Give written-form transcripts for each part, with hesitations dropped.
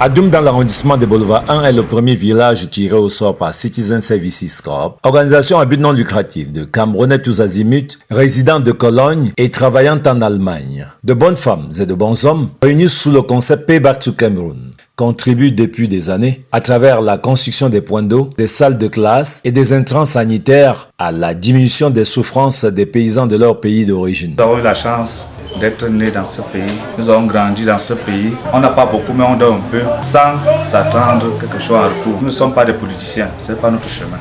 Adoum, dans l'arrondissement de Boulevard 1, est le premier village tiré au sort par Citizen Services Corp, organisation à but non lucratif de Camerounais tous azimuts, résidant de Cologne et travaillant en Allemagne. De bonnes femmes et de bons hommes, réunis sous le concept Payback to Cameroon, contribuent depuis des années, à travers la construction des points d'eau, des salles de classe et des intrants sanitaires, à la diminution des souffrances des paysans de leur pays d'origine. Nous avons eu la chance d'être nés dans ce pays, nous avons grandi dans ce pays. On n'a pas beaucoup, mais on donne un peu, sans s'attendre quelque chose en retour. Nous ne sommes pas des politiciens, ce n'est pas notre chemin.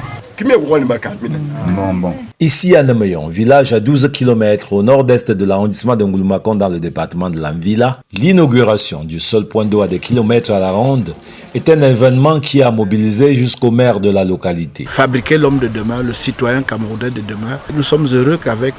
Ici à Nemeyon, village à 12 km au nord-est de l'arrondissement de Ngouloumakon dans le département de l'Anvila, l'inauguration du seul point d'eau à des kilomètres à la ronde est un événement qui a mobilisé jusqu'au maire de la localité. Fabriquer l'homme de demain, le citoyen camerounais de demain. Nous sommes heureux qu'avec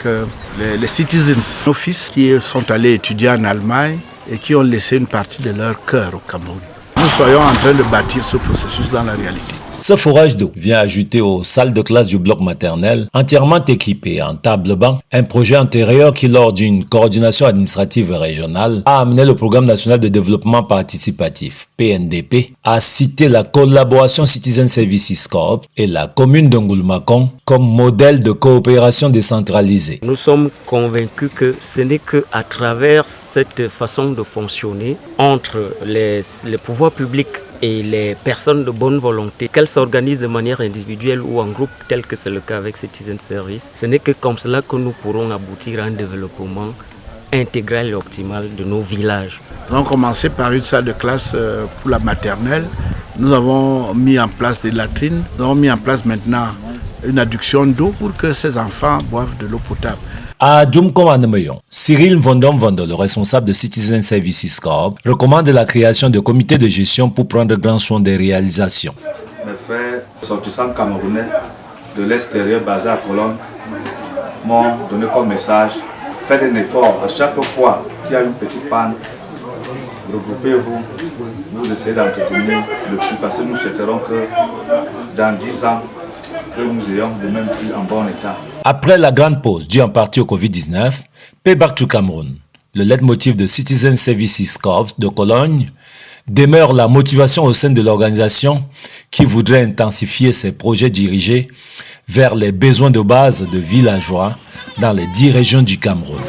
les citizens, nos fils qui sont allés étudier en Allemagne et qui ont laissé une partie de leur cœur au Cameroun, nous soyons en train de bâtir ce processus dans la réalité. Ce forage d'eau vient ajouter aux salles de classe du bloc maternel, entièrement équipées en table-banc, un projet antérieur qui, lors d'une coordination administrative régionale, a amené le Programme national de développement participatif, PNDP, à citer la collaboration Citizen Services Corp et la commune de Ngouloumakon comme modèle de coopération décentralisée. Nous sommes convaincus que ce n'est qu'à travers cette façon de fonctionner entre les pouvoirs publics et les personnes de bonne volonté, qu'elles s'organisent de manière individuelle ou en groupe, tel que c'est le cas avec Citizen Service, ce n'est que comme cela que nous pourrons aboutir à un développement intégral et optimal de nos villages. Nous avons commencé par une salle de classe pour la maternelle. Nous avons mis en place des latrines. Nous avons mis en place maintenant une adduction d'eau pour que ces enfants boivent de l'eau potable. À Adoum comme à Nemeyon, Cyril Vondon, le responsable de Citizen Services Corp, recommande la création de comités de gestion pour prendre grand soin des réalisations. Mes frères sortissants camerounais de l'extérieur basés à Cologne m'ont donné comme message: faites un effort à chaque fois qu'il y a une petite panne, regroupez-vous, vous essayez d'entretenir le plus, parce que nous souhaiterons que dans 10 ans, que nous ayons le même prix en bon état. Après la grande pause due en partie au Covid-19, Payback to Cameroon, le leitmotiv de Citizen Services Corp de Cologne, demeure la motivation au sein de l'organisation qui voudrait intensifier ses projets dirigés vers les besoins de base de villageois dans les 10 régions du Cameroun.